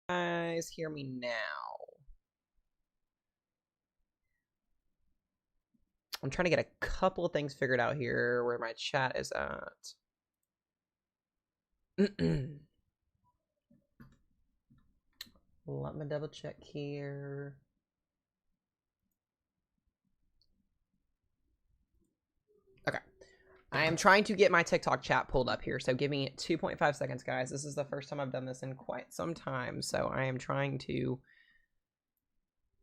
guys hear me now? I'm trying to get a couple of things figured out here where my chat is at. Let me double check here. Okay. I am trying to get my TikTok chat pulled up here, so give me 2.5 seconds, guys. This is the first time I've done this in quite some time, so I am trying to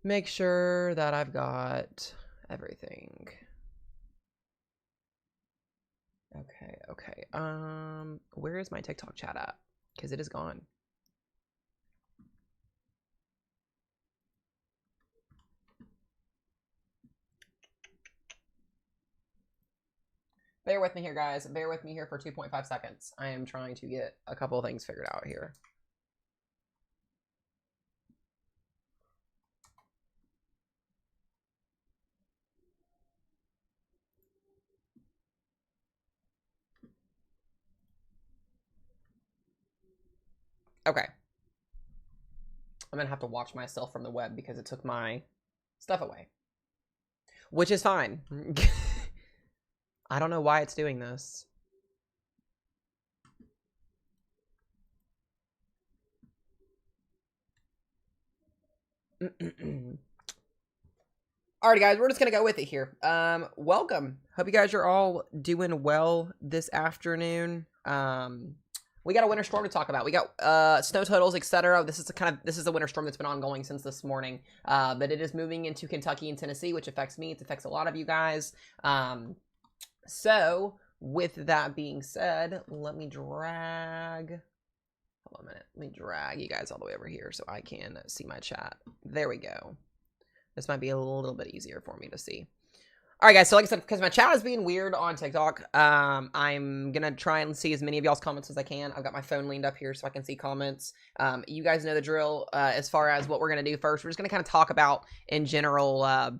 make sure that I've got everything. Okay. Where is my TikTok chat at? Because it is gone. Bear with me here, guys. Bear with me here for 2.5 seconds. I am trying to get a couple of things figured out here. Okay. I'm gonna have to watch myself from the web because it took my stuff away. Which is fine. I don't know why it's doing this. Alrighty, guys, we're just gonna go with it here. Welcome. Hope you guys are all doing well this afternoon. We got a winter storm to talk about. We got snow totals, etc. This is the winter storm that's been ongoing since this morning. But it is moving into Kentucky and Tennessee, which affects me. It affects a lot of you guys. So with that being said, let me drag. Hold on a minute. Let me drag you guys all the way over here so I can see my chat. There we go. This might be a little bit easier for me to see. All right, guys. So like I said, because my chat is being weird on TikTok, I'm going to try and see as many of y'all's comments as I can. I've got my phone leaned up here so I can see comments. You guys know the drill as far as what we're going to do first. We're just going to kind of talk about, in general,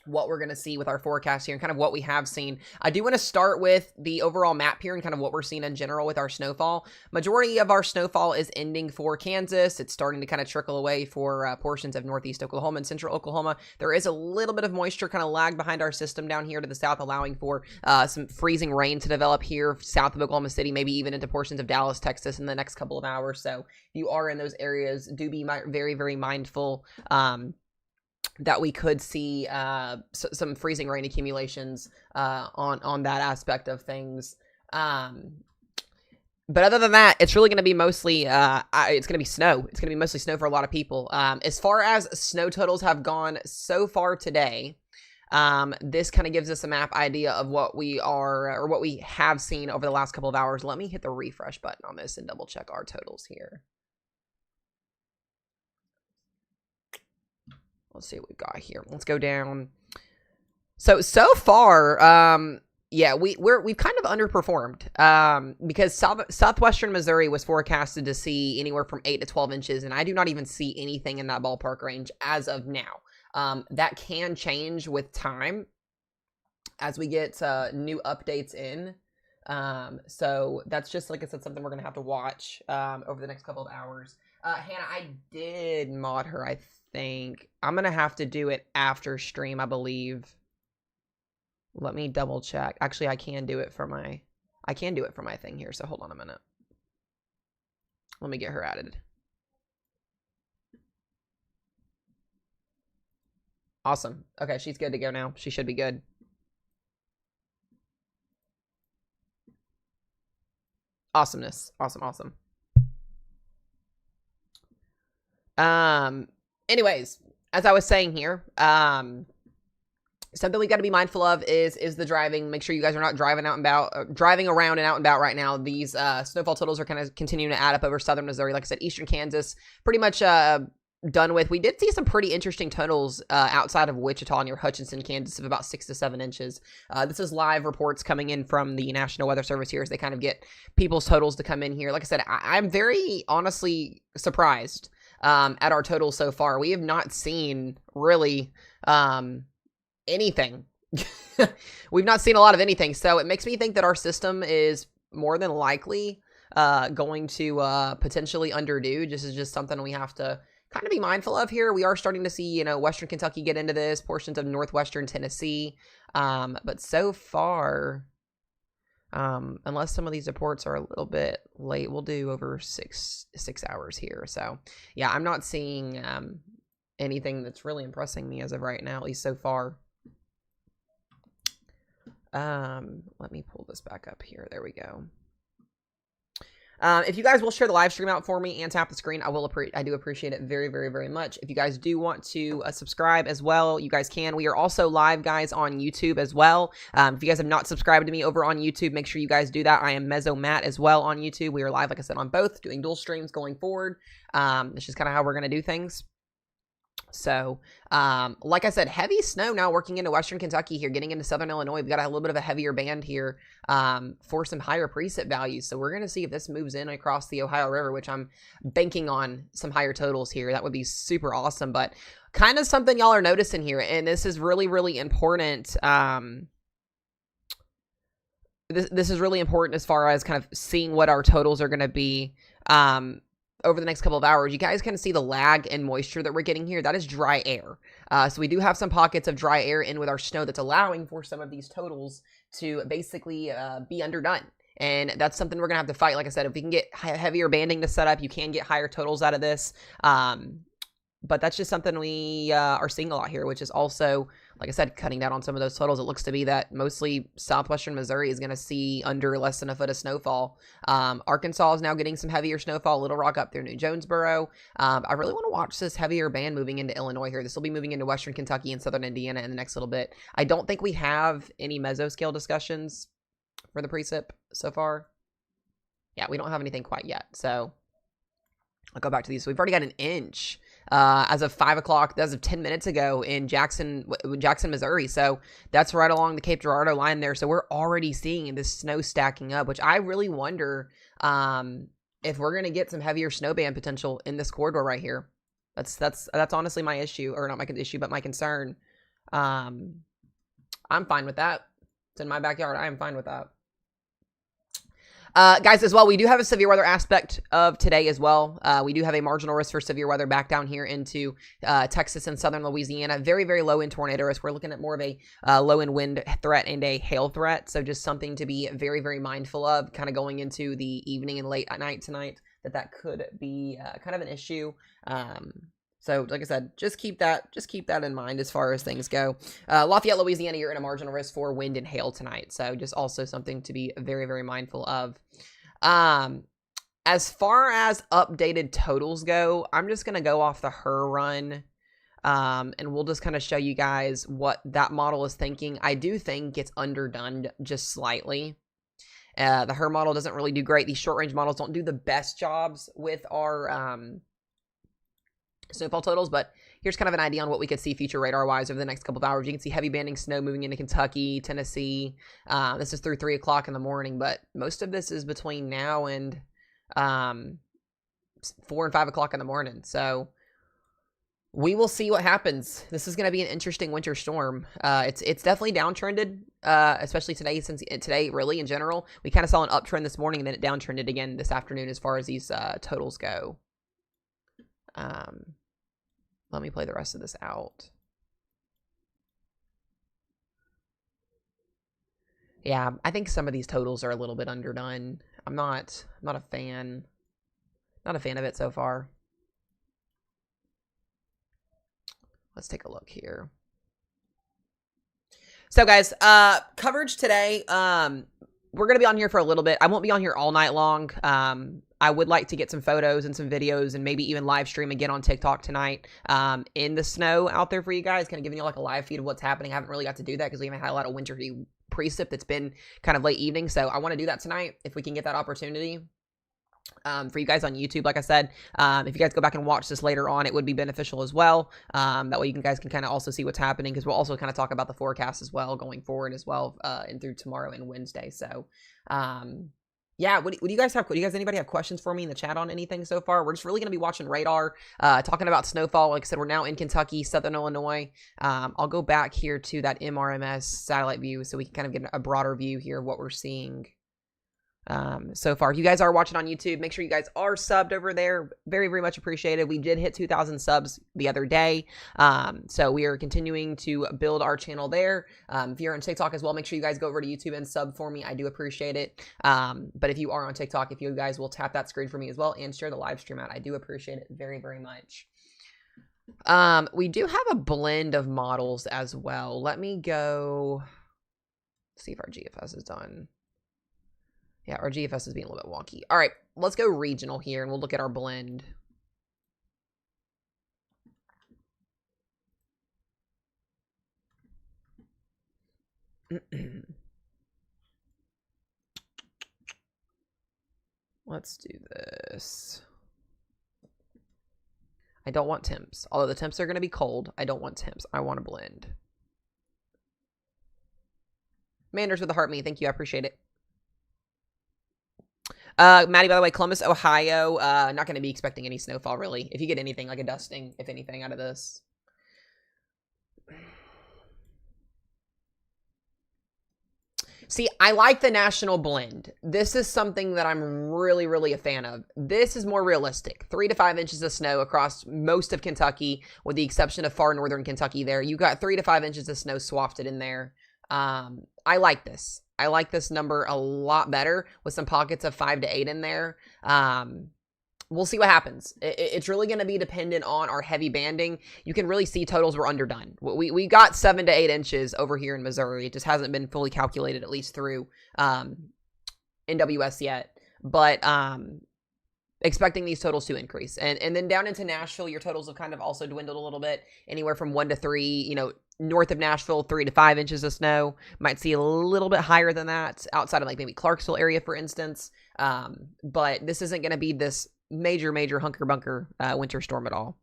what we're going to see with our forecast here and kind of what we have seen. I do want to start with the overall map here and kind of what we're seeing in general with our snowfall. Majority of our snowfall is ending for Kansas. It's starting to kind of trickle away for portions of northeast Oklahoma and central Oklahoma. There is a little bit of moisture kind of lag behind our system down here to the south, allowing for some freezing rain to develop here south of Oklahoma City, maybe even into portions of Dallas, Texas in the next couple of hours. So if you are in those areas, do be very, very mindful that we could see some freezing rain accumulations on that aspect of things. But other than that, it's really going to be mostly, it's going to be snow. It's going to be mostly snow for a lot of people. As far as snow totals have gone so far today, this kind of gives us a map idea of what we are, or what we have seen over the last couple of hours. Let me hit the refresh button on this and double check our totals here. Let's see what we've got here. Let's go down. So far, yeah, we've kind of underperformed because southwestern Missouri was forecasted to see anywhere from 8 to 12 inches, and I do not even see anything in that ballpark range as of now. That can change with time as we get new updates in. So that's just, like I said, something we're going to have to watch over the next couple of hours. Hannah, I did mod her, I think. I'm going to have to do it after stream, I believe. Let me double check. Actually, I can do it for my thing here, so hold on a minute. Let me get her added. Awesome. Okay, she's good to go now. She should be good. Awesomeness. Awesome. Anyways, as I was saying here, something we got to be mindful of is the driving. Make sure you guys are not driving around and out and about right now. These snowfall totals are kind of continuing to add up over southern Missouri. Like I said, eastern Kansas, pretty much done with. We did see some pretty interesting totals outside of Wichita near Hutchinson, Kansas, of about 6 to 7 inches. This is live reports coming in from the National Weather Service here as they kind of get people's totals to come in here. Like I said, I'm very honestly surprised at our totals so far. We have not seen really anything. We've not seen a lot of anything, so it makes me think that our system is more than likely going to potentially underdo. This is just something we have to kind of be mindful of here. We are starting to see, you know, Western Kentucky get into this, portions of Northwestern Tennessee. But so far, unless some of these reports are a little bit late, we'll do over six hours here. So yeah, I'm not seeing anything that's really impressing me as of right now, at least so far. Let me pull this back up here. There we go. If you guys will share the live stream out for me and tap the screen, I do appreciate it very, very, very much. If you guys do want to subscribe as well, you guys can. We are also live, guys, on YouTube as well. If you guys have not subscribed to me over on YouTube, make sure you guys do that. I am Mezzo Matt as well on YouTube. We are live, like I said, on both, doing dual streams going forward. It's just kind of how we're going to do things. So, like I said, heavy snow now working into Western Kentucky here, getting into Southern Illinois. We've got a little bit of a heavier band here for some higher precip values. So we're going to see if this moves in across the Ohio River, which I'm banking on some higher totals here. That would be super awesome, but kind of something y'all are noticing here. And this is really, really important. This is really important as far as kind of seeing what our totals are going to be. Over the next couple of hours, you guys can see the lag in moisture that we're getting here. That is dry air. So we do have some pockets of dry air in with our snow that's allowing for some of these totals to basically be underdone. And that's something we're going to have to fight. Like I said, if we can get heavier banding to set up, you can get higher totals out of this. But that's just something we are seeing a lot here, which is also, like I said, cutting down on some of those totals. It looks to be that mostly southwestern Missouri is going to see under less than a foot of snowfall. Arkansas is now getting some heavier snowfall. Little Rock up through New Jonesboro. I really want to watch this heavier band moving into Illinois here. This will be moving into Western Kentucky and Southern Indiana in the next little bit. I don't think we have any mesoscale discussions for the precip so far. Yeah, we don't have anything quite yet. So I'll go back to these. So we've already got an inch as of 5 o'clock, as of 10 minutes ago in Jackson, Missouri. So that's right along the Cape Girardeau line there. So we're already seeing this snow stacking up, which I really wonder if we're going to get some heavier snow band potential in this corridor right here. That's honestly my issue, or not my issue, but my concern. I'm fine with that. It's in my backyard. I am fine with that. Guys, as well, we do have a severe weather aspect of today as well. We do have a marginal risk for severe weather back down here into Texas and southern Louisiana. Very, very low in tornado risk. We're looking at more of a low in wind threat and a hail threat. So just something to be very, very mindful of kind of going into the evening and late at night tonight, that could be kind of an issue. So, like I said, just keep that in mind as far as things go. Lafayette, Louisiana, you're in a marginal risk for wind and hail tonight. So, just also something to be very, very mindful of. As far as updated totals go, I'm just going to go off the HRRR run. And we'll just kind of show you guys what that model is thinking. I do think it's underdone just slightly. The HRRR model doesn't really do great. These short range models don't do the best jobs with our snowfall totals, but here's kind of an idea on what we could see future radar wise over the next couple of hours. You can see heavy banding snow moving into Kentucky, Tennessee. This is through 3 o'clock in the morning, but most of this is between now and 4 and 5 o'clock in the morning. So we will see what happens. This is going to be an interesting winter storm. It's definitely downtrended, especially today, since today really in general, we kind of saw an uptrend this morning and then it downtrended again this afternoon as far as these totals go. Let me play the rest of this out. Yeah, I think some of these totals are a little bit underdone. I'm not a fan. Not a fan of it so far. Let's take a look here. So guys, coverage today, we're going to be on here for a little bit. I won't be on here all night long. I would like to get some photos and some videos and maybe even live stream again on TikTok tonight in the snow out there for you guys, kind of giving you like a live feed of what's happening. I haven't really got to do that because we haven't had a lot of wintry precip that's been kind of late evening. So I want to do that tonight if we can get that opportunity. For you guys on YouTube, like I said, if you guys go back and watch this later on, it would be beneficial as well. That way you guys can kind of also see what's happening, because we'll also kind of talk about the forecast as well going forward as well, and through tomorrow and Wednesday. So, yeah, what do you guys have? Do you guys, anybody have questions for me in the chat on anything so far? We're just really going to be watching radar, talking about snowfall. Like I said, we're now in Kentucky, Southern Illinois. I'll go back here to that MRMS satellite view so we can kind of get a broader view here of what we're seeing. so far. If you guys are watching on YouTube, make sure you guys are subbed over there. Very, very much appreciated. We did hit 2,000 subs the other day. So we are continuing to build our channel there. If you're on TikTok as well, make sure you guys go over to YouTube and sub for me. I do appreciate it. But if you are on TikTok, if you guys will tap that screen for me as well and share the live stream out, I do appreciate it very, very much. We do have a blend of models as well. Let me go see if our GFS is done. Yeah, our GFS is being a little bit wonky. All right, let's go regional here, and we'll look at our blend. Let's do this. I don't want temps. Although the temps are going to be cold, I don't want temps. I want a blend. Manders with a heart me. Thank you. I appreciate it. Maddie, by the way, Columbus, Ohio, not going to be expecting any snowfall, really. If you get anything, like a dusting, if anything, out of this. See, I like the national blend. This is something that I'm really, really a fan of. This is more realistic. 3 to 5 inches of snow across most of Kentucky, with the exception of far northern Kentucky there. You got 3 to 5 inches of snow swafted in there. I like this. I like this number a lot better with some pockets of 5 to 8 in there. We'll see what happens. It's really going to be dependent on our heavy banding. You can really see totals were underdone. We got 7 to 8 inches over here in Missouri. It just hasn't been fully calculated, at least through NWS yet. But expecting these totals to increase. And then down into Nashville, your totals have kind of also dwindled a little bit, anywhere from 1 to 3, you know, north of Nashville, 3 to 5 inches of snow. Might see a little bit higher than that outside of like maybe Clarksville area, for instance. But this isn't going to be this major hunker bunker winter storm at all.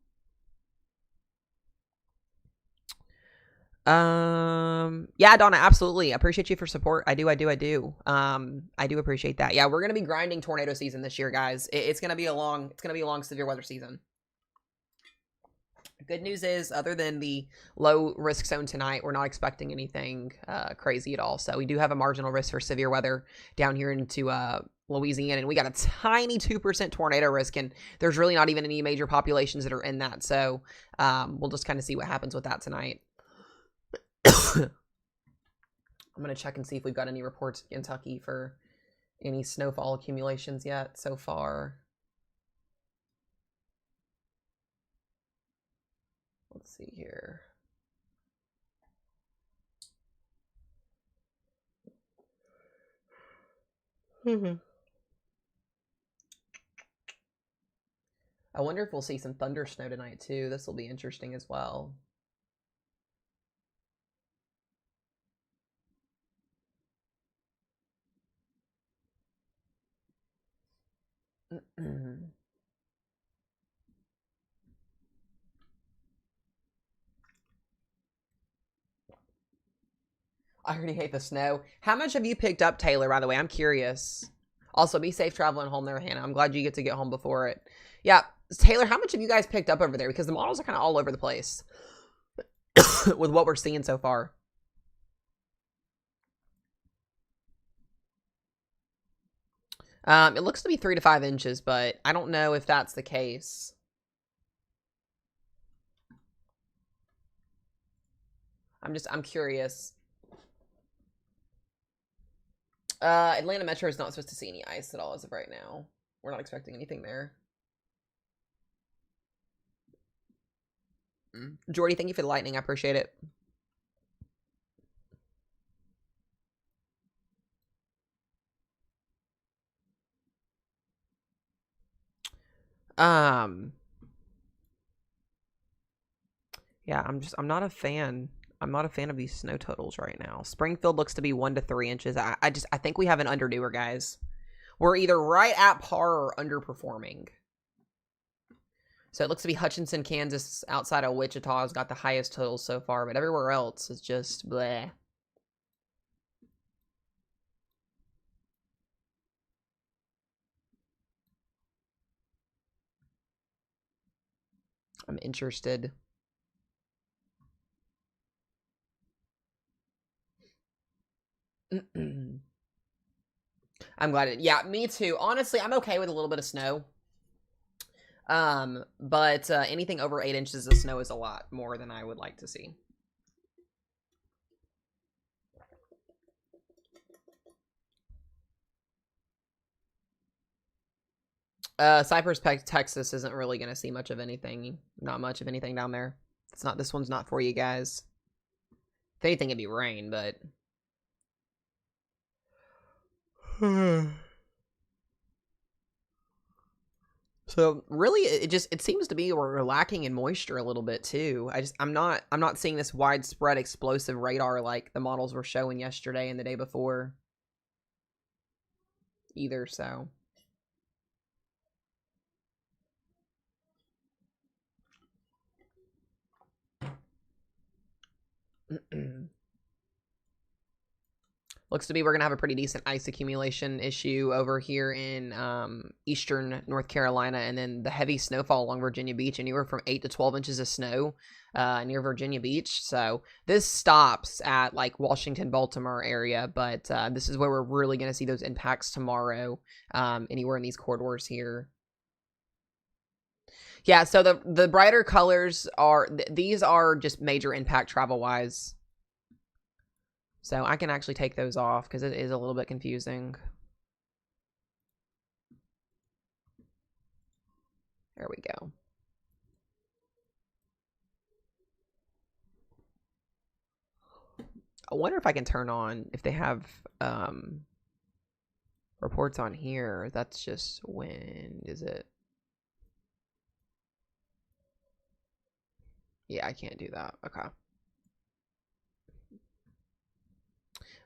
Yeah, Donna, absolutely. I appreciate you for support. I do. I do appreciate that. Yeah, we're gonna be grinding tornado season this year, guys. It's gonna be a long severe weather season. Good news is, other than the low risk zone tonight, we're not expecting anything crazy at all. So we do have a marginal risk for severe weather down here into Louisiana, and we got a tiny 2% tornado risk, and there's really not even any major populations that are in that. So we'll just kind of see what happens with that tonight. I'm going to check and see if we've got any reports in Kentucky for any snowfall accumulations yet so far. Let's see here. I wonder if we'll see some thunder snow tonight too. This will be interesting as well. I already hate the snow. How much have you picked up, Taylor, by the way? I'm curious. Also, be safe traveling home there, Hannah. I'm glad you get to get home before it. Yeah, Taylor, how much have you guys picked up over there? Because the models are kind of all over the place with what we're seeing so far. It looks to be 3 to 5 inches, but I don't know if that's the case. I'm curious. Atlanta Metro is not supposed to see any ice at all as of right now. We're not expecting anything there. Jordy, thank you for the lightning. I appreciate it. Yeah, I'm not a fan. I'm not a fan of these snow totals right now. Springfield looks to be 1 to 3 inches. I think we have an underdoer, guys. We're either right at par or underperforming. So it looks to be Hutchinson, Kansas, outside of Wichita, has got the highest totals so far, but everywhere else is just bleh. I'm interested. I'm glad it. Yeah, me too. Honestly, I'm okay with a little bit of snow. But anything over 8 inches of snow is a lot more than I would like to see. Cypress, Texas isn't really going to see much of anything. Not much of anything down there. It's not. This one's not for you guys. If anything, it'd be rain, but. So really, it seems to be we're lacking in moisture a little bit too. I'm not seeing this widespread explosive radar like the models were showing yesterday and the day before either. So. Looks to be we're going to have a pretty decent ice accumulation issue over here in eastern North Carolina, and then the heavy snowfall along Virginia Beach, anywhere from 8 to 12 inches of snow near Virginia Beach. So this stops at like Washington, Baltimore area, but this is where we're really going to see those impacts tomorrow, anywhere in these corridors here. Yeah, so the brighter colors are, these are just major impact travel-wise. So I can actually take those off because it is a little bit confusing. There we go. I wonder if I can turn on, if they have reports on here. That's just wind, is it? Yeah, I can't do that. Okay.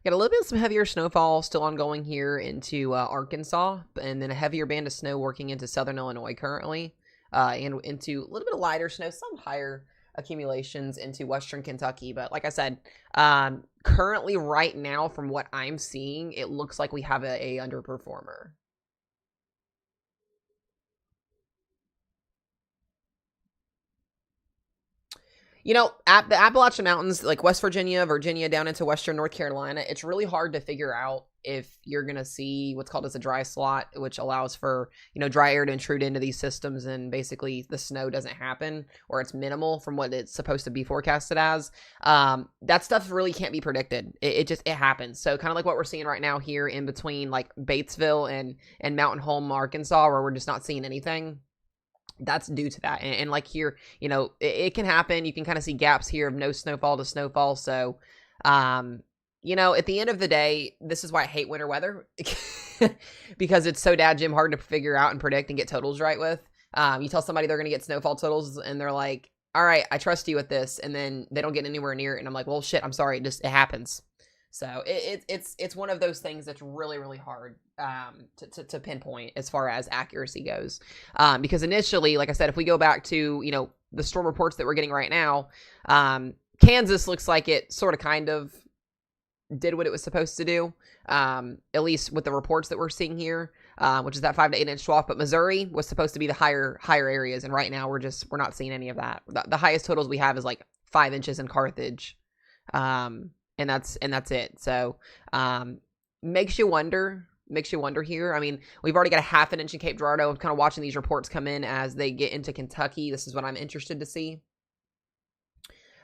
Got a little bit of some heavier snowfall still ongoing here into Arkansas, and then a heavier band of snow working into southern Illinois currently, and into a little bit of lighter snow, some higher accumulations into western Kentucky. But like I said, currently right now, from what I'm seeing, it looks like we have a underperformer. You know, the Appalachian Mountains, like West Virginia, Virginia, down into Western North Carolina, it's really hard to figure out if you're going to see what's called as a dry slot, which allows for, dry air to intrude into these systems and basically the snow doesn't happen, or it's minimal from what it's supposed to be forecasted as. That stuff really can't be predicted. It happens. So kind of like what we're seeing right now here in between like Batesville and Mountain Home, Arkansas, where we're just not seeing anything. That's due to that. And like here, it can happen. You can kind of see gaps here of no snowfall to snowfall. So, at the end of the day, this is why I hate winter weather because it's so Jim hard to figure out and predict and get totals right with. You tell somebody they're going to get snowfall totals and they're like, all right, I trust you with this. And then they don't get anywhere near it. And I'm like, well, shit, I'm sorry. It happens. So it's one of those things that's really, really hard to pinpoint as far as accuracy goes. Because initially, like I said, if we go back to, the storm reports that we're getting right now, Kansas looks like it sort of kind of did what it was supposed to do, at least with the reports that we're seeing here, which is that 5 to 8 inch trough. But Missouri was supposed to be the higher areas. And right now we're not seeing any of that. The highest totals we have is like 5 inches in Carthage. And that's it. So, makes you wonder here. I mean, we've already got a half an inch in Cape Girardeau. I'm kind of watching these reports come in as they get into Kentucky. This is what I'm interested to see.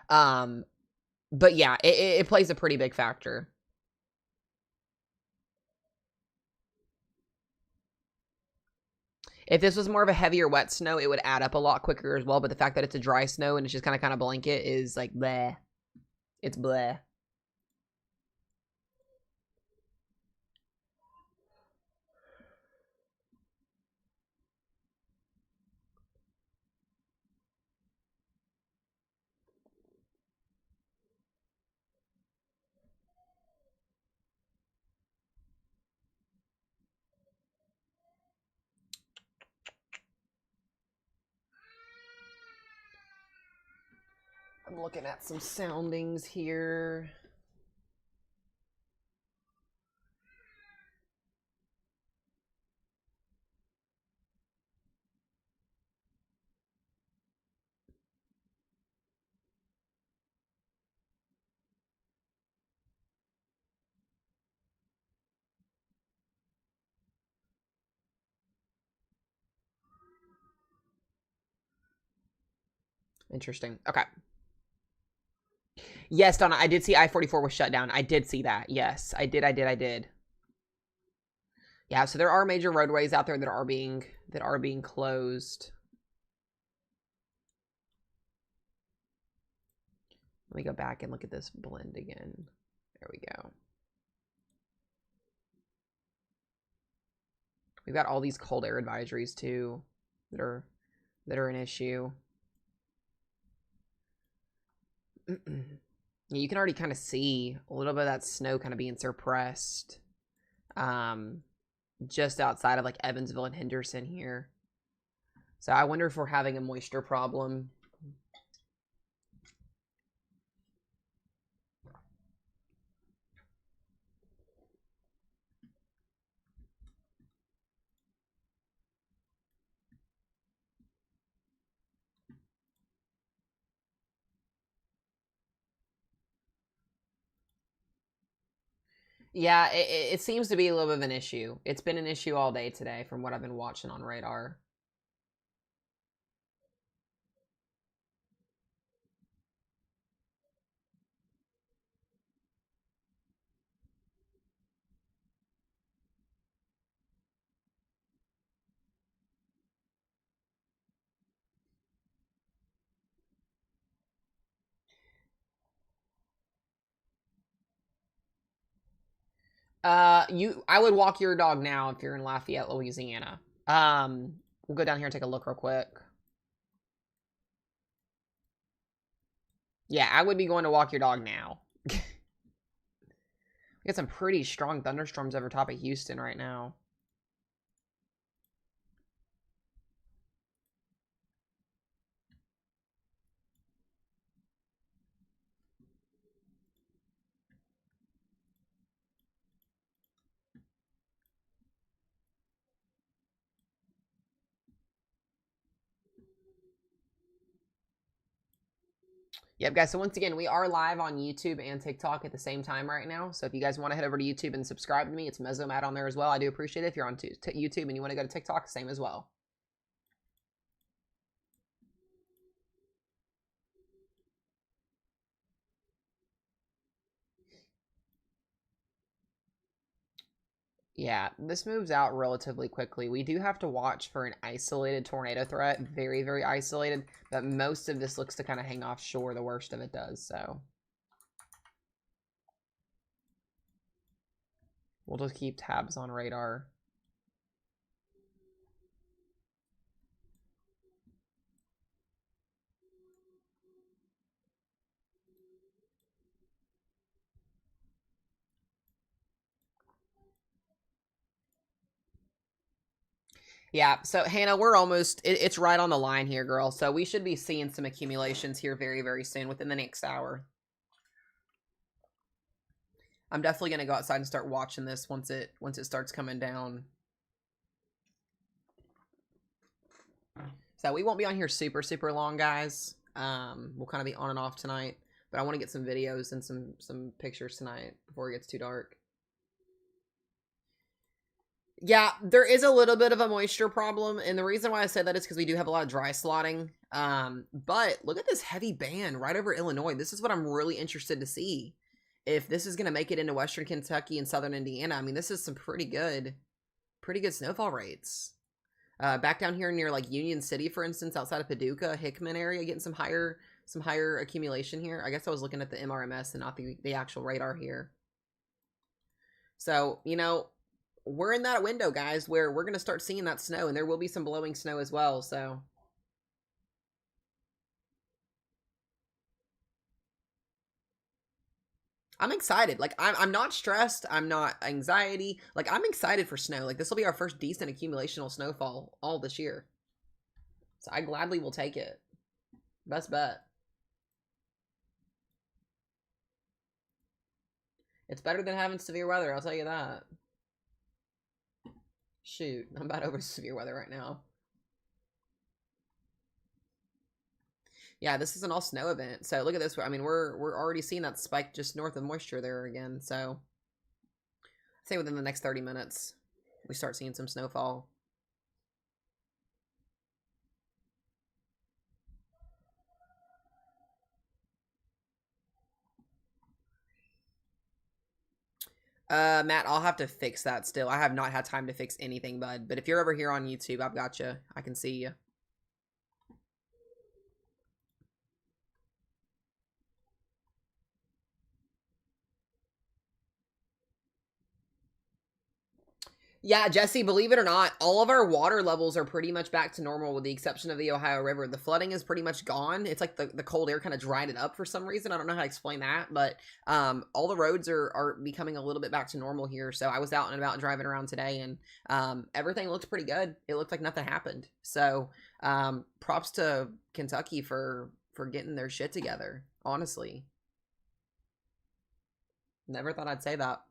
But yeah, it plays a pretty big factor. If this was more of a heavier wet snow, it would add up a lot quicker as well. But the fact that it's a dry snow and it's just kind of blanket is like bleh. It's bleh. I'm looking at some soundings here. Interesting. Okay. Yes, Donna, I did see I-44 was shut down. I did see that. Yes, I did. Yeah, so there are major roadways out there that are being closed. Let me go back and look at this blend again. There we go. We've got all these cold air advisories too that are an issue. You can already kind of see a little bit of that snow kind of being suppressed just outside of like Evansville and Henderson here. So I wonder if we're having a moisture problem. Yeah, it seems to be a little bit of an issue. It's been an issue all day today from what I've been watching on radar. I would walk your dog now if you're in Lafayette, Louisiana. We'll go down here and take a look real quick. Yeah, I would be going to walk your dog now. We got some pretty strong thunderstorms over top of Houston right now. Yep, guys. So once again, we are live on YouTube and TikTok at the same time right now. So if you guys want to head over to YouTube and subscribe to me, it's Mesomat on there as well. I do appreciate it. If you're on YouTube and you want to go to TikTok, same as well. Yeah, this moves out relatively quickly. We do have to watch for an isolated tornado threat. Very, very isolated. But most of this looks to kind of hang offshore. The worst of it does, so. We'll just keep tabs on radar. Yeah, so Hannah, we're almost, it's right on the line here, girl. So we should be seeing some accumulations here very, very soon within the next hour. I'm definitely going to go outside and start watching this once it starts coming down. So we won't be on here super, super long, guys. We'll kind of be on and off tonight. But I want to get some videos and some pictures tonight before it gets too dark. Yeah, there is a little bit of a moisture problem, and the reason why I say that is because we do have a lot of dry slotting. But look at this heavy band right over Illinois. This is what I'm really interested to see. If this is going to make it into Western Kentucky and Southern Indiana, I mean, this is some pretty good snowfall rates. Back down here near like Union City, for instance, outside of Paducah, Hickman area, getting some higher accumulation here. I guess I was looking at the MRMS and not the actual radar here. So, you know, we're in that window, guys, where we're going to start seeing that snow, and there will be some blowing snow as well, so. I'm excited. Like, I'm not stressed. I'm not anxiety. Like, I'm excited for snow. Like, this will be our first decent accumulational snowfall all this year. So I gladly will take it. Best bet. It's better than having severe weather, I'll tell you that. Shoot, I'm about over severe weather right now. Yeah, this is an all snow event. So look at this. I mean, we're already seeing that spike just north of moisture there again. So I'd say within the next 30 minutes, we start seeing some snowfall. Matt, I'll have to fix that still. I have not had time to fix anything, bud. But if you're over here on YouTube, I've got you. I can see you. Yeah, Jesse, believe it or not, all of our water levels are pretty much back to normal with the exception of the Ohio River. The flooding is pretty much gone. It's like the cold air kind of dried it up for some reason. I don't know how to explain that, but all the roads are becoming a little bit back to normal here. So I was out and about driving around today, and everything looked pretty good. It looked like nothing happened. So props to Kentucky for getting their shit together, honestly. Never thought I'd say that.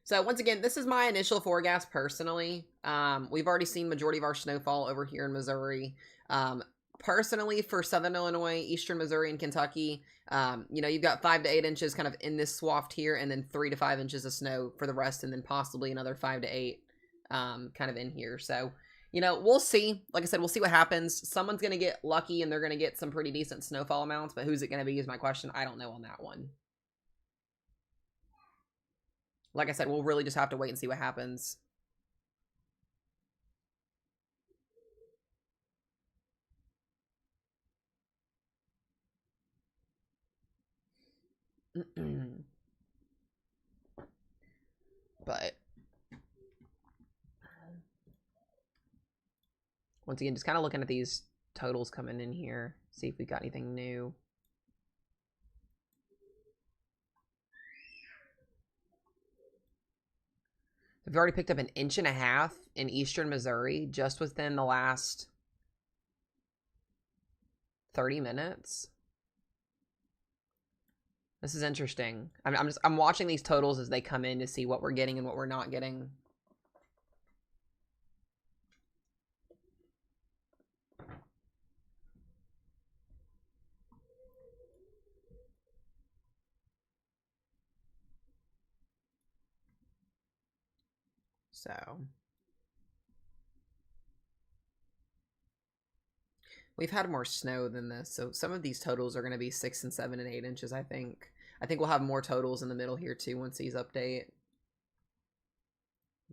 So once again, this is my initial forecast personally. We've already seen majority of our snowfall over here in Missouri. Personally, for Southern Illinois, Eastern Missouri, and Kentucky, you've got 5 to 8 inches kind of in this swath here, and then 3 to 5 inches of snow for the rest, and then possibly another 5 to 8 kind of in here. So, we'll see. Like I said, we'll see what happens. Someone's going to get lucky, and they're going to get some pretty decent snowfall amounts, but who's it going to be is my question. I don't know on that one. Like I said, we'll really just have to wait and see what happens. But once again, just kind of looking at these totals coming in here, see if we got anything new. We've already picked up 1.5 inches in eastern Missouri just within the last 30 minutes. This is interesting. I'm watching these totals as they come in to see what we're getting and what we're not getting. So we've had more snow than this, so some of these totals are going to be 6 and 7 and 8 inches. I think we'll have more totals in the middle here too once these update.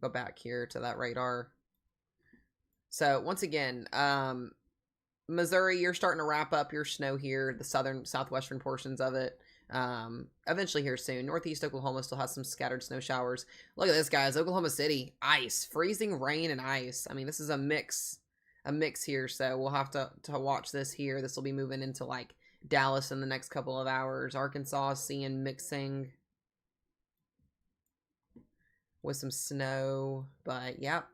Go back here to that radar. So once again, Missouri, you're starting to wrap up your snow here, the southwestern portions of it. Eventually here soon. Northeast Oklahoma still has some scattered snow showers. Look at this, guys. Oklahoma City, ice, freezing rain and ice. I mean, this is a mix here. So we'll have to watch this here. This will be moving into like Dallas in the next couple of hours. Arkansas seeing mixing with some snow, but yep.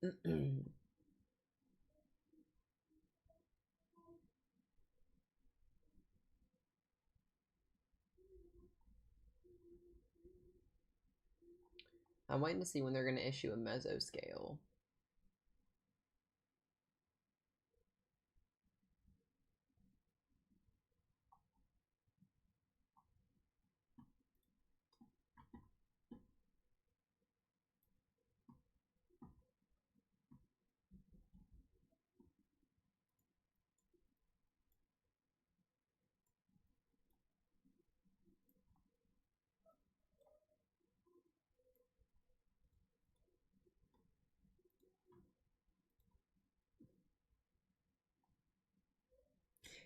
I'm waiting to see when they're going to issue a mesoscale.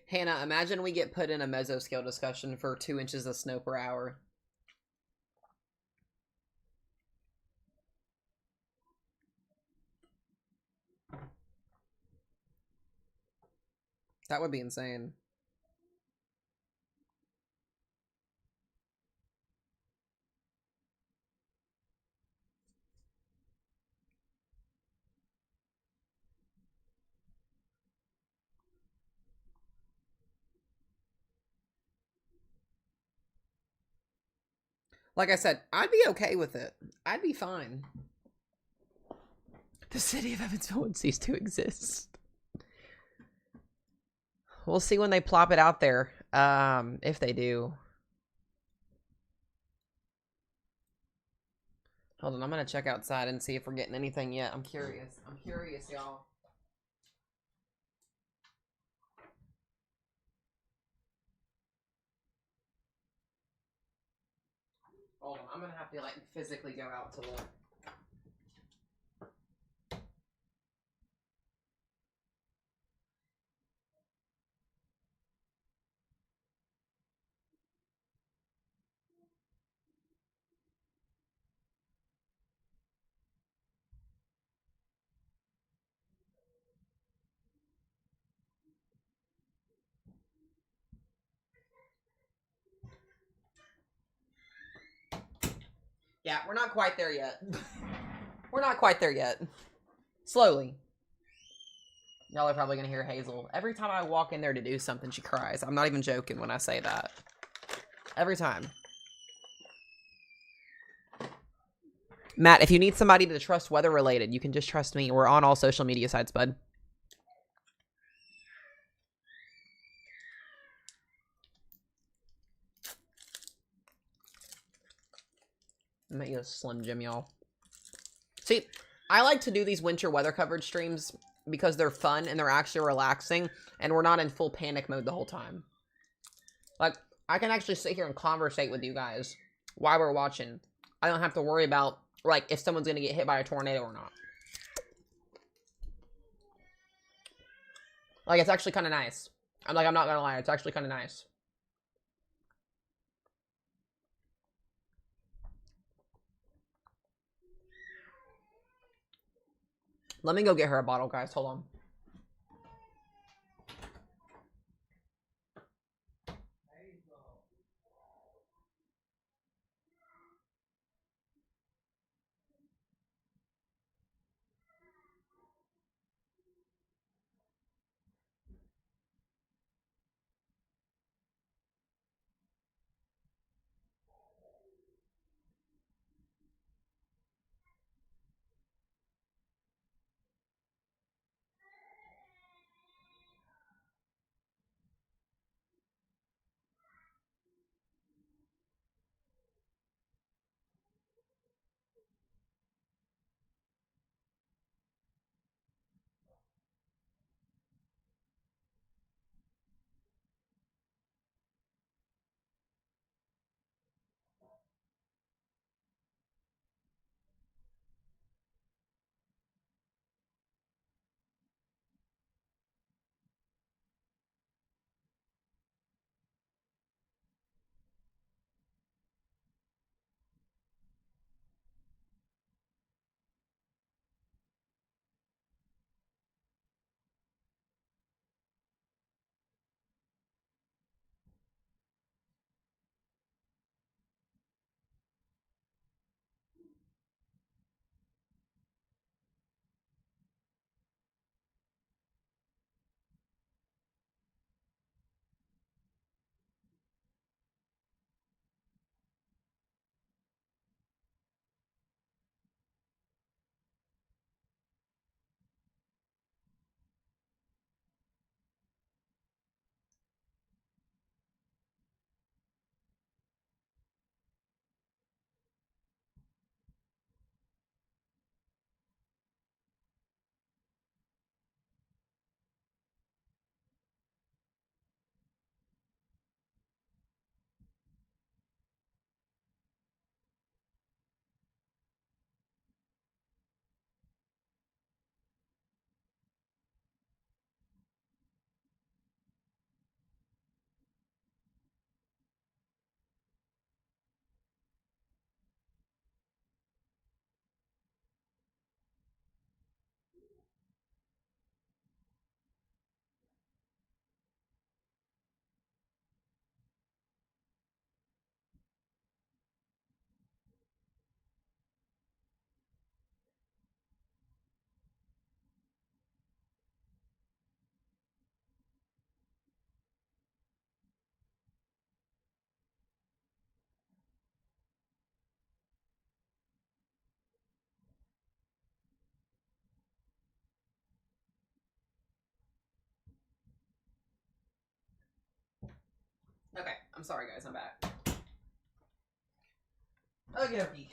Hannah, imagine we get put in a mesoscale discussion for 2 inches of snow per hour. That would be insane. Like I said, I'd be okay with it. I'd be fine. The city of Evansville would cease to exist. We'll see when they plop it out there. If they do. Hold on, I'm gonna check outside and see if we're getting anything yet. I'm curious. I'm curious, y'all. Hold on, I'm gonna have to like physically go out to look. Yeah, we're not quite there yet. We're not quite there yet. Slowly. Y'all are probably gonna hear Hazel. Every time I walk in there to do something, she cries. I'm not even joking when I say that. Every time. Matt, if you need somebody to trust weather related, you can just trust me. We're on all social media sites, bud. I'm gonna eat a Slim Jim, y'all. See, I like to do these winter weather coverage streams because they're fun and they're actually relaxing and we're not in full panic mode the whole time. Like, I can actually sit here and conversate with you guys while we're watching. I don't have to worry about, like, if someone's gonna get hit by a tornado or not. Like, it's actually kind of nice. I'm not gonna lie, it's actually kind of nice. Let me go get her a bottle, guys. Hold on. Okay, I'm sorry guys, I'm back. Okay, okay.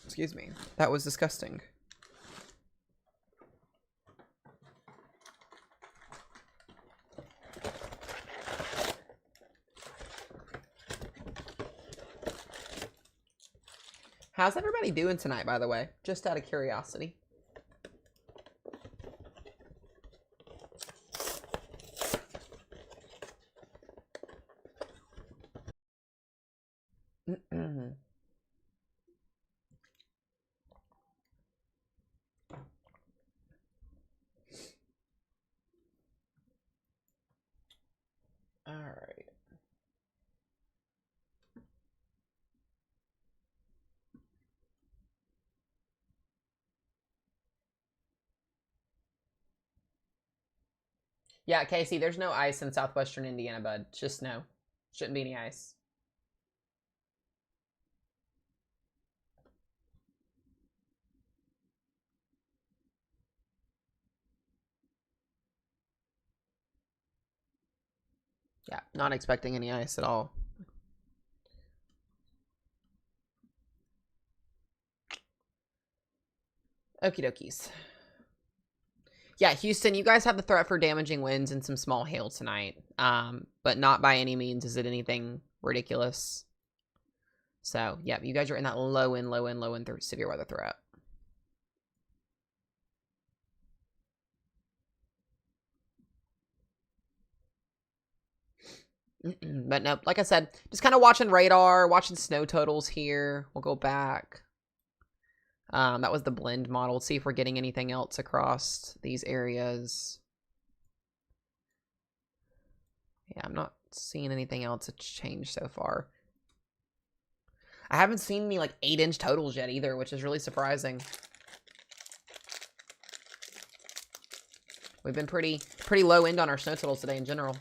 Excuse me. That was disgusting. How's everybody doing tonight, by the way? Just out of curiosity. All right. Yeah, Casey, there's no ice in southwestern Indiana, bud. It's just snow. Shouldn't be any ice. Yeah, not expecting any ice at all. Okie dokies. Yeah, Houston, you guys have the threat for damaging winds and some small hail tonight. But not by any means is it anything ridiculous. So, yeah, you guys are in that low end severe weather threat. But no, like I said, just kind of watching radar, watching snow totals here. We'll go back. That was the blend model. Let's see if we're getting anything else across these areas. Yeah, I'm not seeing anything else that's changed so far. I haven't seen any like 8-inch totals yet either, which is really surprising. We've been pretty low end on our snow totals today in general.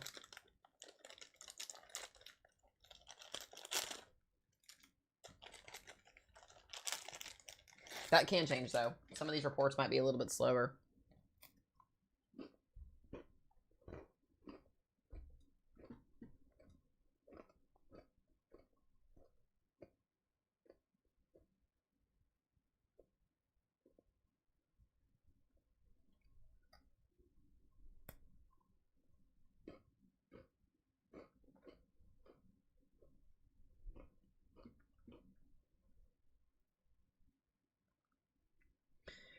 That can change though. Some of these reports might be a little bit slower.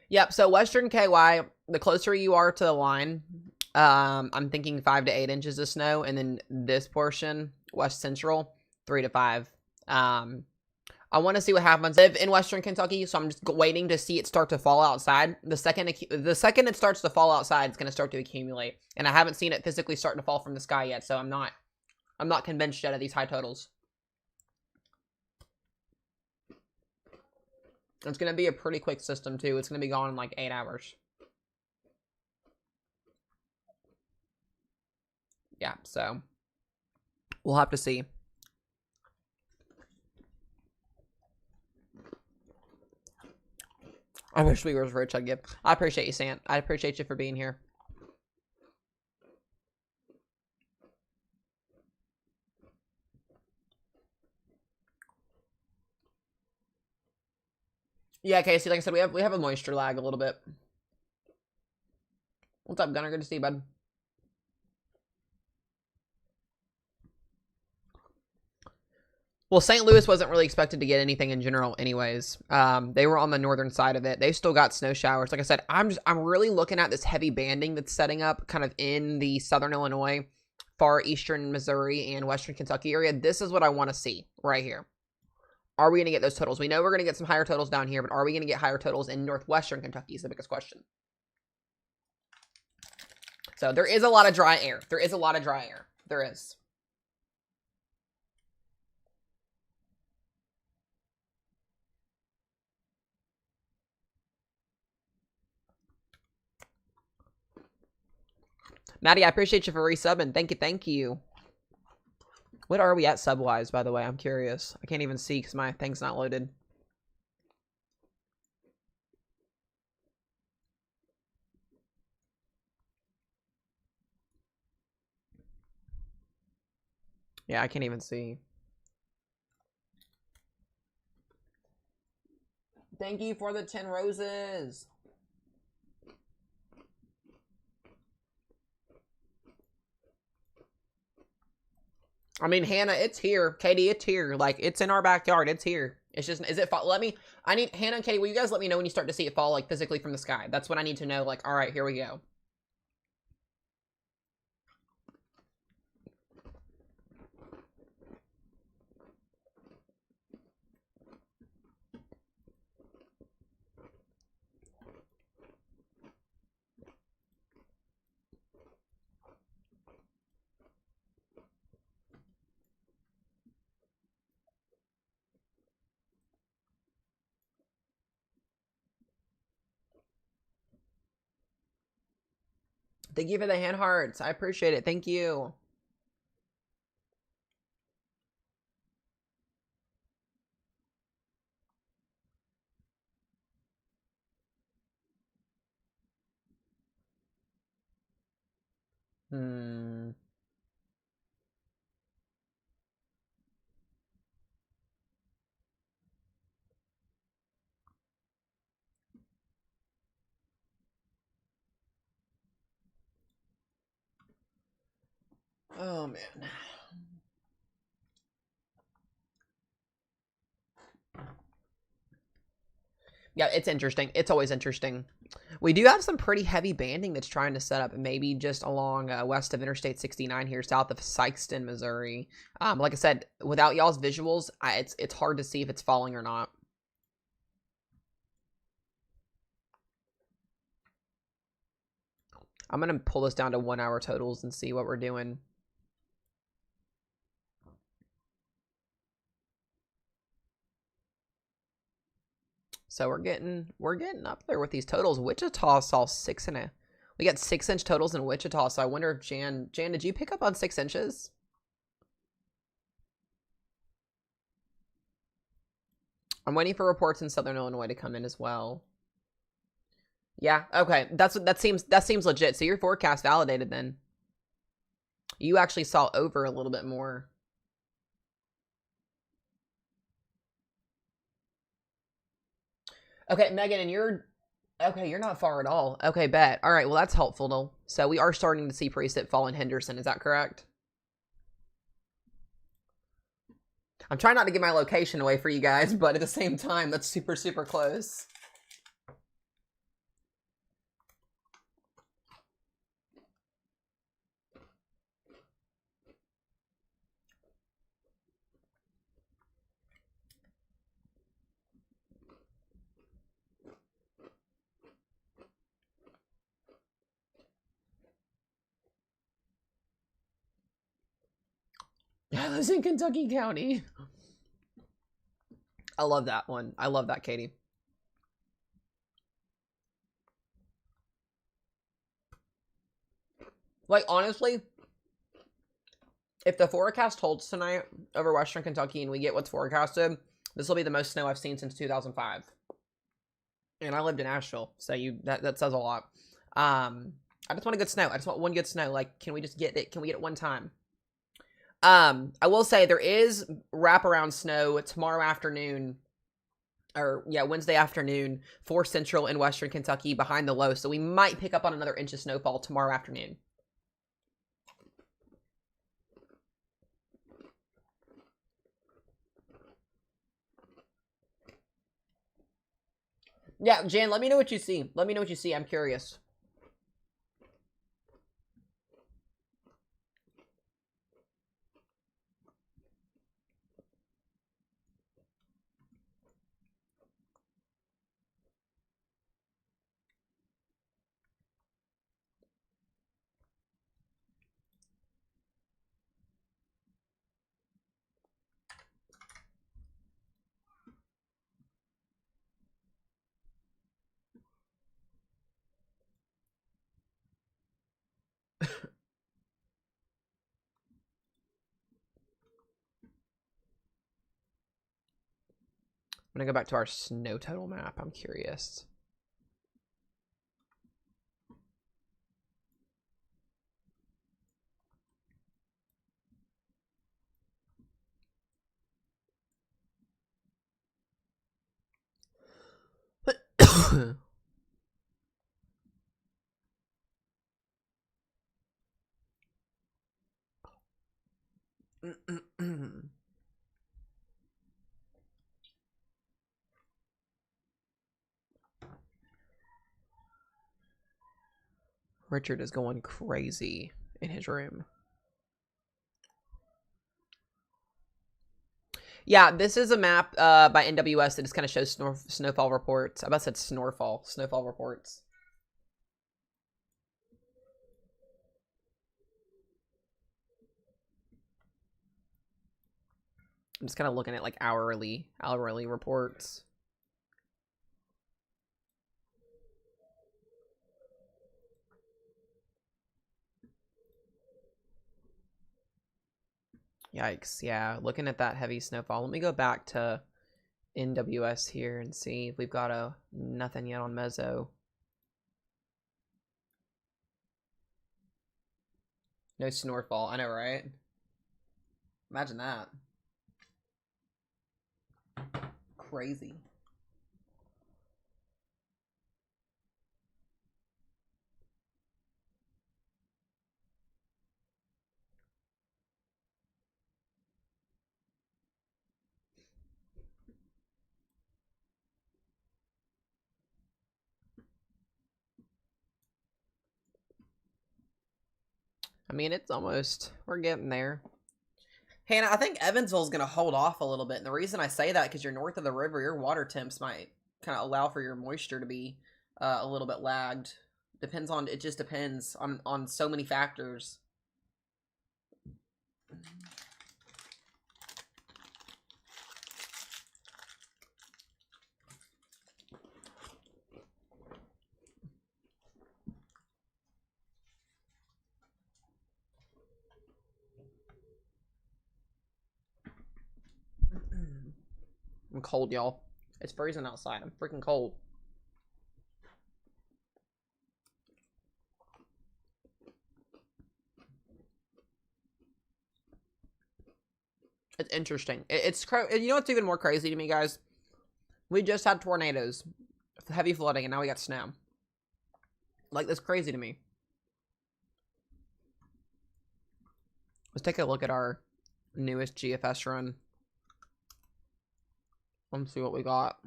Yep, so Western KY, the closer you are to the line, I'm thinking 5 to 8 inches of snow, and then this portion, West Central, 3 to 5. I want to see what happens. I live in Western Kentucky, so I'm just waiting to see it start to fall outside. The second it starts to fall outside, it's going to start to accumulate, and I haven't seen it physically starting to fall from the sky yet, so I'm not convinced yet of these high totals. It's going to be a pretty quick system, too. It's going to be gone in like 8 hours. Yeah, so we'll have to see. I wish we were as rich, I'd give. I appreciate you, Sant. I appreciate you for being here. Yeah, Casey, like I said, we have a moisture lag a little bit. What's up, Gunner? Good to see you, bud. Well, St. Louis wasn't really expected to get anything in general anyways. They were on the northern side of it. They still got snow showers. Like I said, I'm really looking at this heavy banding that's setting up kind of in the southern Illinois, far eastern Missouri, and western Kentucky area. This is what I want to see right here. Are we going to get those totals? We know we're going to get some higher totals down here, but are we going to get higher totals in northwestern Kentucky is the biggest question. So there is a lot of dry air. There is a lot of dry air. There is. Maddie, I appreciate you for resubbing. Thank you, thank you. What are we at sub-wise, by the way? I'm curious. I can't even see because my thing's not loaded. Yeah, I can't even see. Thank you for the 10 roses. I mean, Hannah, it's here. Katie, it's here. Like, it's in our backyard. It's here. It's just, is it fall? Let me, I need, Hannah and Katie, will you guys let me know when you start to see it fall, like, physically from the sky? That's what I need to know. Like, all right, here we go. Thank you for the hand hearts. I appreciate it. Thank you. Hmm. Oh, man. Yeah, it's interesting. It's always interesting. We do have some pretty heavy banding that's trying to set up, maybe just along west of Interstate 69 here, south of Sikeston, Missouri. Like I said, without y'all's visuals, it's hard to see if it's falling or not. I'm going to pull this down to 1 hour totals and see what we're doing. So we're getting up there with these totals. Wichita saw we got 6-inch totals in Wichita. So I wonder if Jan, did you pick up on 6 inches? I'm waiting for reports in Southern Illinois to come in as well. Yeah, okay. That seems legit. So your forecast validated then. You actually saw over a little bit more. Okay, Megan, and you're not far at all. Okay, bet. All right, well that's helpful though. So we are starting to see precip fall in Henderson, is that correct? I'm trying not to give my location away for you guys, but at the same time, that's super, super close. I was in Kentucky County. I love that one. I love that, Katie. Like, honestly, if the forecast holds tonight over Western Kentucky and we get what's forecasted, this will be the most snow I've seen since 2005. And I lived in Asheville, so that says a lot. I just want a good snow. I just want one good snow. Like, can we just get it? Can we get it one time? I will say there is wraparound snow tomorrow afternoon, or yeah, Wednesday afternoon for Central and Western Kentucky behind the low. So we might pick up on another inch of snowfall tomorrow afternoon. Yeah, Jan, let me know what you see. Let me know what you see. I'm curious. I'm gonna go back to our snow total map. I'm curious. Richard is going crazy in his room. Yeah, this is a map by NWS that just kind of shows snowfall reports. I about said snorfall. Snowfall reports. I'm just kind of looking at like hourly reports. Yikes. Yeah, looking at that heavy snowfall. Let me go back to NWS here and see if we've got nothing yet on Mezzo. No snorfall. I know, right? Imagine that. Crazy. I mean, it's almost, we're getting there. Hannah, I think Evansville's going to hold off a little bit. And the reason I say that, because you're north of the river, your water temps might kind of allow for your moisture to be a little bit lagged. Depends on, it just depends on so many factors. I'm cold, y'all. It's freezing outside. I'm freaking cold. It's interesting. It's you know what's even more crazy to me, guys? We just had tornadoes, heavy flooding, and now we got snow. Like, that's crazy to me. Let's take a look at our newest GFS run. Let's see what we got.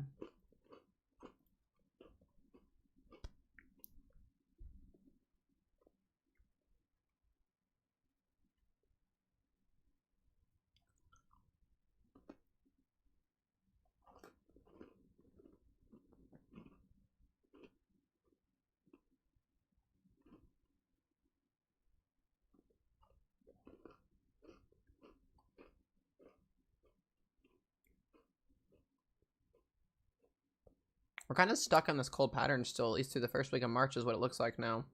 We're kind of stuck on this cold pattern still, at least through the first week of March is what it looks like now.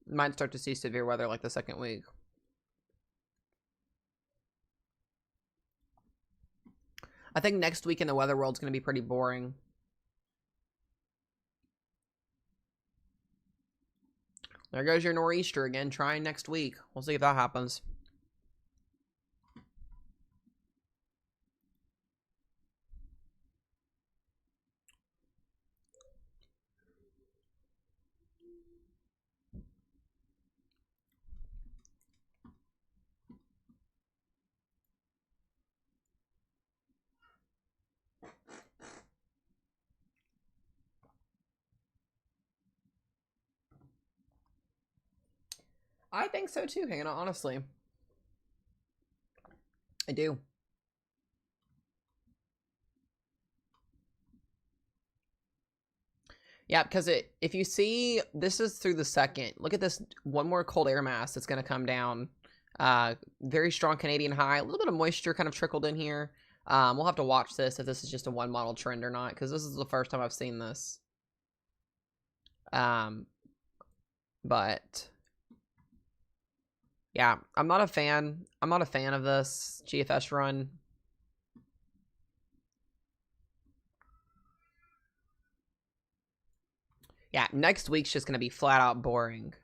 Might start to see severe weather like the second week. I think next week in the weather world's going to be pretty boring. There goes your nor'easter again, trying next week. We'll see if that happens. I think so too, Hannah, honestly. I do. Yeah, because if you see, this is through the second. Look at this, one more cold air mass that's going to come down. Very strong Canadian high. A little bit of moisture kind of trickled in here. We'll have to watch this if this is just a one model trend or not, because this is the first time I've seen this. But yeah, I'm not a fan. I'm not a fan of this GFS run. Yeah, next week's just going to be flat out boring.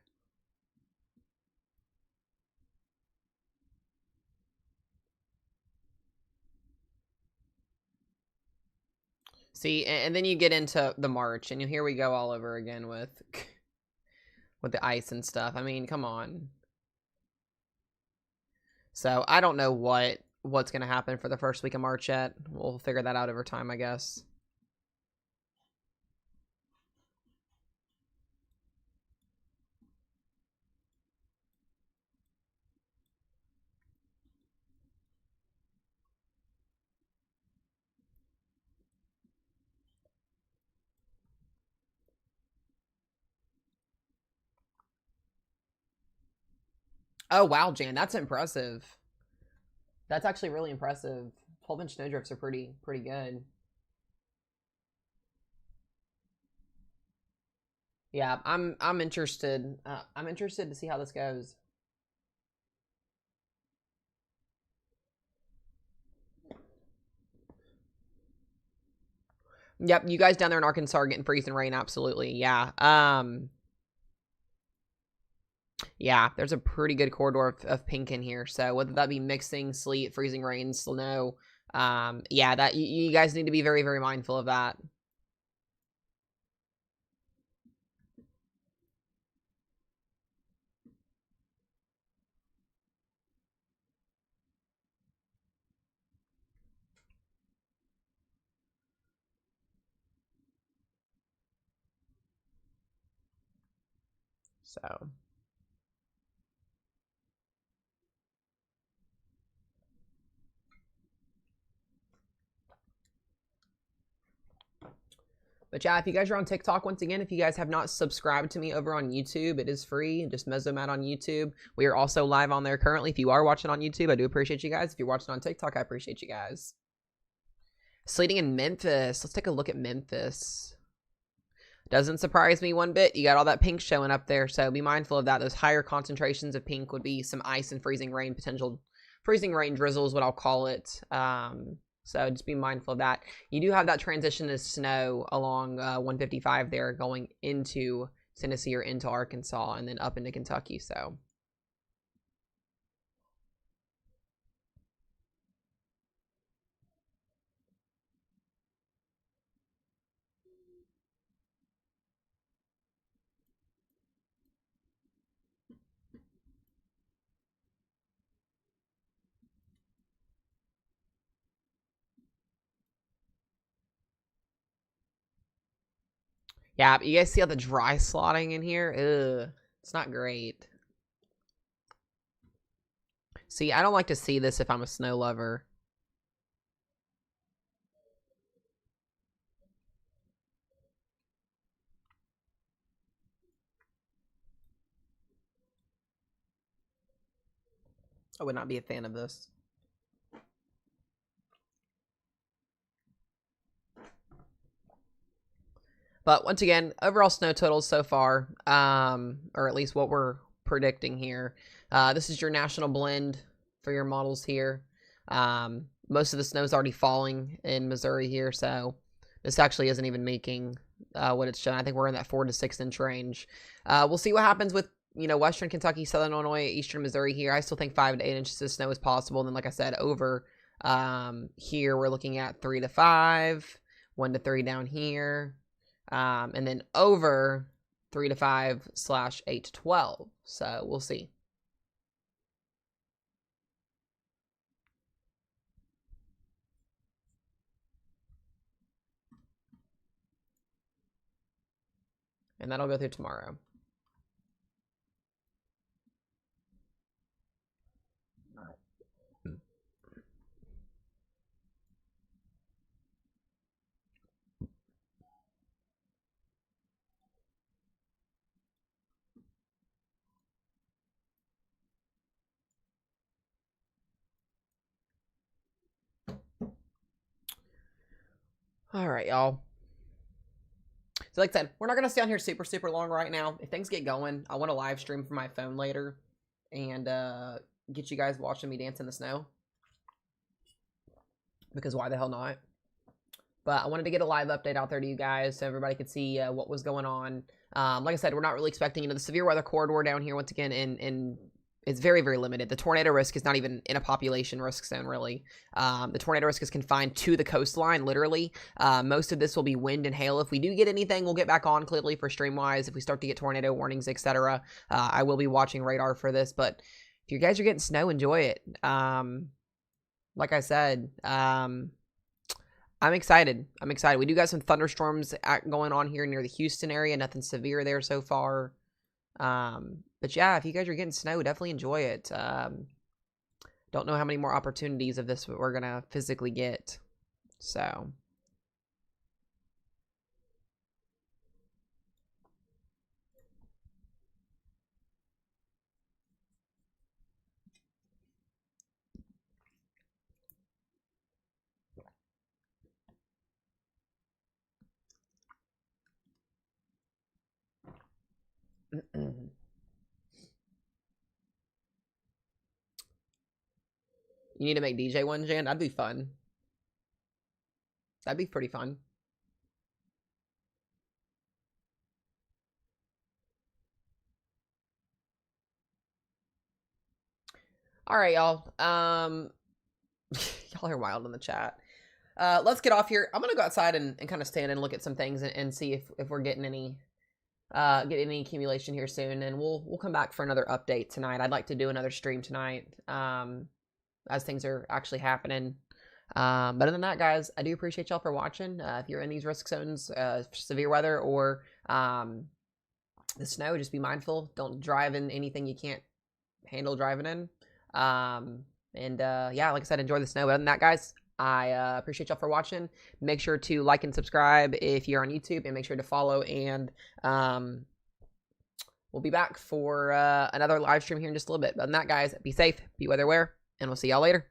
See, and then you get into the March, and here we go all over again with the ice and stuff. I mean, come on. So I don't know what's going to happen for the first week of March yet. We'll figure that out over time, I guess. Oh, wow, Jan, that's impressive. That's actually really impressive. 12-inch snowdrifts are pretty good. Yeah, I'm interested. I'm interested to see how this goes. Yep, you guys down there in Arkansas are getting freezing rain, absolutely. Yeah. Yeah, there's a pretty good corridor of pink in here. So whether that be mixing, sleet, freezing rain, snow, yeah, that you guys need to be very, very mindful of that. So. But yeah, if you guys are on TikTok, once again, if you guys have not subscribed to me over on YouTube, it is free. Just Mesomat on YouTube. We are also live on there currently. If you are watching on YouTube, I do appreciate you guys. If you're watching on TikTok, I appreciate you guys. Sleeting in Memphis. Let's take a look at Memphis. Doesn't surprise me one bit. You got all that pink showing up there, so be mindful of that. Those higher concentrations of pink would be some ice and freezing rain, potential freezing rain drizzle is what I'll call it. So just be mindful of that. You do have that transition to snow along 155 there going into Tennessee or into Arkansas and then up into Kentucky. So. Yeah, you guys see all the dry slotting in here? Ugh, it's not great. See, I don't like to see this if I'm a snow lover. I would not be a fan of this. But once again, overall snow totals so far, or at least what we're predicting here. This is your national blend for your models here. Most of the snow is already falling in Missouri here, so this actually isn't even making what it's showing. I think we're in that 4 to 6 inch range. We'll see what happens with Western Kentucky, Southern Illinois, Eastern Missouri here. I still think 5 to 8 inches of snow is possible. And then, like I said, over here we're looking at 3 to 5, 1 to 3 down here. And then over 3 to 5 / 8 to 12. So we'll see. And that'll go through tomorrow. All right, y'all. So like I said, we're not going to stay on here super, super long right now. If things get going, I want to live stream from my phone later and get you guys watching me dance in the snow. Because why the hell not? But I wanted to get a live update out there to you guys so everybody could see what was going on. Like I said, we're not really expecting, the severe weather corridor down here once again in It's very, very limited. The tornado risk is not even in a population risk zone, really. The tornado risk is confined to the coastline, literally. Most of this will be wind and hail. If we do get anything, we'll get back on clearly for Streamwise. If we start to get tornado warnings, etc., I will be watching radar for this. But if you guys are getting snow, enjoy it. Like I said, I'm excited. I'm excited. We do got some thunderstorms going on here near the Houston area. Nothing severe there so far. But yeah, if you guys are getting snow, definitely enjoy it. Don't know how many more opportunities of this we're gonna physically get. So. You need to make DJ one, Jan? That'd be fun. That'd be pretty fun. All right, y'all. Y'all are wild in the chat. Let's get off here. I'm gonna go outside and kind of stand and look at some things and see if we're getting any accumulation here soon, and we'll come back for another update tonight. I'd like to do another stream tonight, as things are actually happening. But other than that, guys, I do appreciate y'all for watching. If you're in these risk zones, severe weather or the snow, just be mindful. Don't drive in anything you can't handle driving in. Yeah, like I said, enjoy the snow. But other than that, guys, I appreciate y'all for watching. Make sure to like and subscribe if you're on YouTube, and make sure to follow. And we'll be back for another live stream here in just a little bit. But other than that, guys, be safe, be weather aware, and we'll see y'all later.